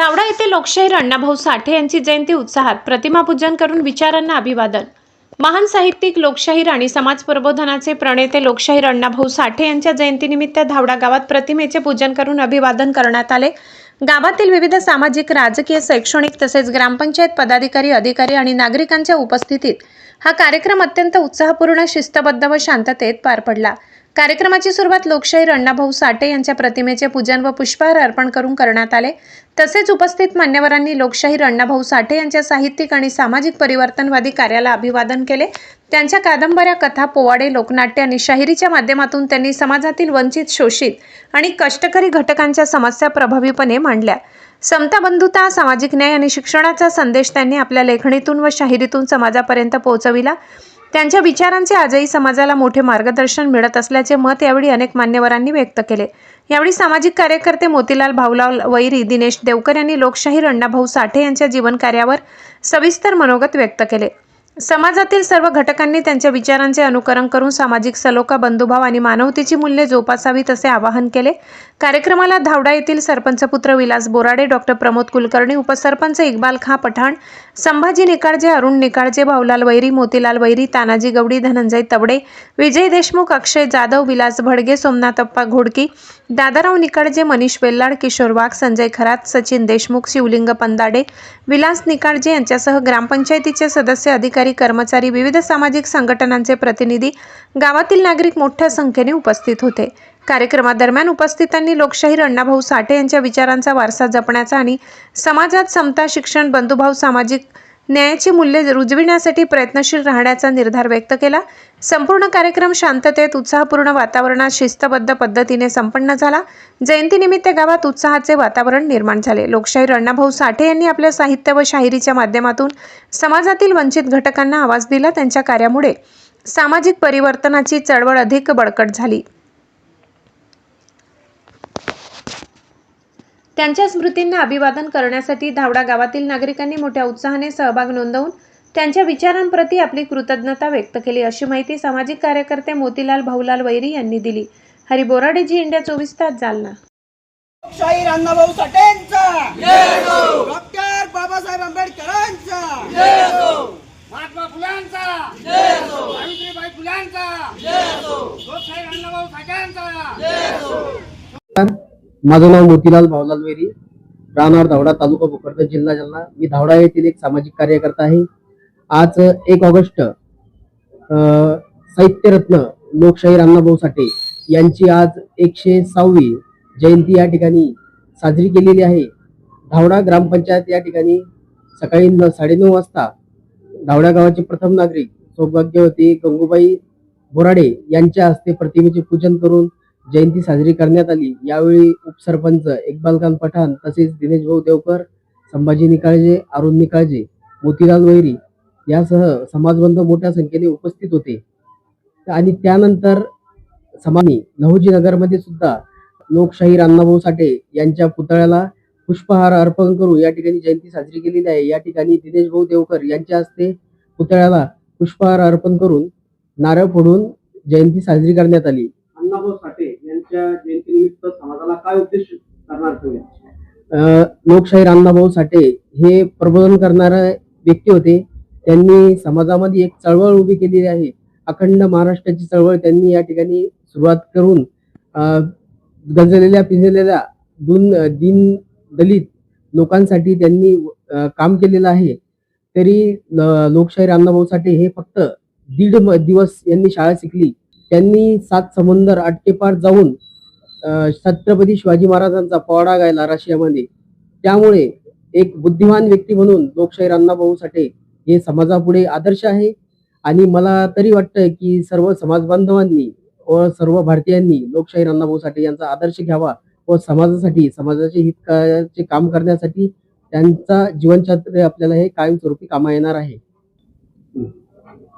दावडा येथे लोकशाहीर अण्णाभाऊ साठे यांची जयंती उत्साहात प्रतिमापूजन करून विचारांना अभिवादन। महान साहित्यिक, लोकशाहीर आणि समाज प्रबोधनाचे प्रणेते लोकशाहीर अण्णाभाऊ साठे यांच्या जयंतीनिमित्त धावडा गावात प्रतिमेचे पूजन करून अभिवादन करण्यात आले। गावातील विविध सामाजिक, राजकीय, शैक्षणिक तसेच ग्रामपंचायत पदाधिकारी, अधिकारी आणि नागरिकांच्या उपस्थितीत हा कार्यक्रम अत्यंत उत्साहपूर्ण, शिस्तबद्ध व शांततेत पार पडला। कार्यक्रमाची सुरुवात लोकशाहीर अण्णाभाऊ साठे यांच्या प्रतिमेचे पूजन व पुष्पहार अर्पण करून करण्यात आले। तसेच उपस्थित मान्यवरांनी लोकशाहीर अण्णाभाऊ साठे यांच्या साहित्यिक आणि सामाजिक परिवर्तनवादी कार्याला अभिवादन केले। त्यांच्या कादंबऱ्या, कथा, पोवाडे, लोकनाट्य आणि शाहिरीच्या माध्यमातून त्यांनी समाजातील वंचित, शोषित आणि कष्टकरी घटकांच्या समस्या प्रभावीपणे मांडल्या। समता, बंधुता, सामाजिक न्याय आणि शिक्षणाचा संदेश त्यांनी आपल्या लेखणीतून व शाहिरीतून समाजापर्यंत पोहोचविला। त्यांच्या विचारांचे आजही समाजाला मोठे मार्गदर्शन मिळत असल्याचे मत यावेळी अनेक मान्यवरांनी व्यक्त केले। यावेळी सामाजिक कार्यकर्ते मोतीलाल भाऊलाल वैरी, दिनेश देवकर यांनी लोकशाहीर अण्णाभाऊ साठे यांच्या जीवनकार्यावर सविस्तर मनोगत व्यक्त केले। समाजातील सर्व घटकांनी त्यांच्या विचारांचे अनुकरण करून सामाजिक सलोखा, बंधुभाव आणि मानवतेची मूल्ये जोपासावीत असे आवाहन केले। कार्यक्रमाला धावडा येथील सरपंच पुत्र विलास बोराडे, डॉक्टर प्रमोद कुलकर्णी, उपसरपंच इक्बाल खां पठाण, संभाजी निकाळजे, अरुण निकाळजे, भाऊलाल वैरी, मोतीलाल वैरी, तानाजी गवडी, धनंजय तबडे, विजय देशमुख, अक्षय जाधव, विलास भडगे, सोमनाथप्पा घोडकी, दादाराव निकाळजे, मनीष वेल्लाड, किशोर वाघ, संजय खरात, सचिन देशमुख, शिवलिंग पंदाडे, विलास निकाळजे यांच्यासह ग्रामपंचायतीचे सदस्य, अधिकारी, कर्मचारी, विविध सामाजिक संघटनांचे प्रतिनिधी, गावातील नागरिक मोठ्या संख्येने उपस्थित होते। कार्यक्रमादरम्यान उपस्थितांनी लोकशाहीर अण्णाभाऊ साठे यांच्या विचारांचा वारसा जपण्याचा आणि समाजात समता, शिक्षण, बंधुभाव, सामाजिक न्यायाची मूल्ये रुजविण्यासाठी प्रयत्नशील राहण्याचा निर्धार व्यक्त केला। संपूर्ण कार्यक्रम शांततेत, उत्साहपूर्ण वातावरणात शिस्तबद्ध पद्धतीने संपन्न झाला। जयंतीनिमित्त गावात उत्साहाचे वातावरण निर्माण झाले। लोकशाहीर अण्णाभाऊ साठे यांनी आपल्या साहित्य व शाहिरीच्या माध्यमातून समाजातील वंचित घटकांना आवाज दिला। त्यांच्या कार्यामुळे सामाजिक परिवर्तनाची चळवळ अधिक बळकट झाली। त्यांच्या स्मृतींना अभिवादन करण्यासाठी धावडा गावातील नागरिकांनी मोठ्या उत्साहाने सहभाग नोंदवून त्यांच्या विचारांप्रती आपली कृतज्ञता व्यक्त केली, अशी माहिती सामाजिक कार्यकर्ते मोतीलाल भाऊलाल वैरी यांनी दिली। हरी बोराडे, जी इंडिया 24 तास, जालना। लोकशाहीर अण्णाभाऊ साठेंचा जय हो, डॉक्टर बाबासाहेब आंबेडकरांचा जय हो, महात्मा फुलांचा जय हो, सावित्रीबाई फुलांचा जय हो, लोकशाहीर अण्णाभाऊ साठेंचा जय हो। माझं नाव मोतीलाल भाऊलाल वैरी, राहणार धावडा, तालुका भोकरदन, जिल्हा जालना। मी धावडा येथील एक सामाजिक कार्यकर्ता आहे। आज 1 ऑगस्ट साहित्यरत्न लोकशाहीर अण्णाभाऊ साठे यांची आज 106वी जयंती या ठिकाणी साजरी केलेली आहे। धावडा ग्रामपंचायत या ठिकाणी सकाळी 9:30 वाजता धावडा गावाचे प्रथम नागरिक सौभाग्यवती गंगूबाई बोराडे यांच्या हस्ते प्रतिमेचे पूजन करून जयंती साजरी करण्यात आली। यावेळी उपसरपंच इक्बाल खां पठाण, तसेच दिनेश भाऊ देवकर, संभाजी निकाळजे, अरुण निकाळजे, मोतीलाल वैरी यासह समाजबंधू मोठ्या संख्येने उपस्थित होते। आणि त्यानंतर समानी लहुजी नगरमध्ये सुद्धा लोकशाहीर अण्णाभाऊ साठे यांच्या पुतळ्याला पुष्पहार अर्पण करून या ठिकाणी जयंती साजरी केलेली आहे। या ठिकाणी दिनेश भाऊ देवकर यांच्या हस्ते पुतळ्याला पुष्पहार अर्पण करून नारळ फोडून जयंती साजरी करण्यात आली। अण्णाभाऊ साठे यांच्या जयंतीनिमित्त समाजाला काय उपदेश करणार तुम्ही? लोकशाहीर अण्णाभाऊ साठे हे प्रबोधन करणारे व्यक्ती होते। त्यांनी समाजामध्ये एक चळवळ उभी केलेली आहे। अखंड महाराष्ट्राची चळवळ त्यांनी या ठिकाणी सुरुवात करून गंजलेल्या पिंजलेल्या दीन दलित लोकांसाठी त्यांनी काम केलेलं आहे। तरी लोकशाहीर अण्णाभाऊ साठे हे फक्त 1.5 दिवस यांनी शाळा शिकली। त्यांनी 7 समुंदर आटकेपार जाऊन छत्रपती शिवाजी महाराजांचा पोवाडा गायला रशियामध्ये। त्यामुळे एक बुद्धिमान व्यक्ती म्हणून लोकशाहीर अण्णाभाऊ साठे हे समाजापुढे आदर्श आहे। आणि मला तरी वाटतं की सर्व समाज बांधवांनी व सर्व भारतीयांनी लोकशाहीर अण्णाभाऊ साठे यांचा आदर्श घ्यावा व समाजासाठी, समाजाचे हिताचे काम करण्यासाठी त्यांचा जीवनचरित्र आपल्याला हे कायमस्वरूपी कामा येणार आहे।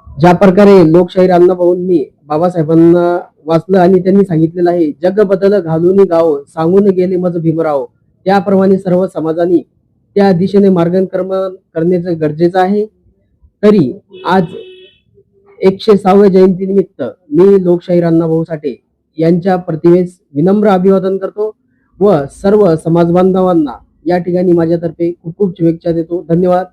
ज्या प्रकारे लोकशाहीर अण्णाभाऊंनी बाबासाहेबांना वाचलं आणि त्यांनी सांगितलेलं आहे, जग बदल घालून गाव, सांगून गेले मज भीमराव, त्याप्रमाणे सर्व समाजाने त्या दिशेने मार्गक्रमण करण्याचं गरजेचं आहे। तरी आज 106व्या जयंतीनिमित्त मी लोकशाहीर अण्णाभाऊ साठे यांच्या प्रतिमेस विनम्र अभिवादन करतो व सर्व समाज बांधवांना या ठिकाणी माझ्यातर्फे खूप खूप शुभेच्छा देतो. धन्यवाद.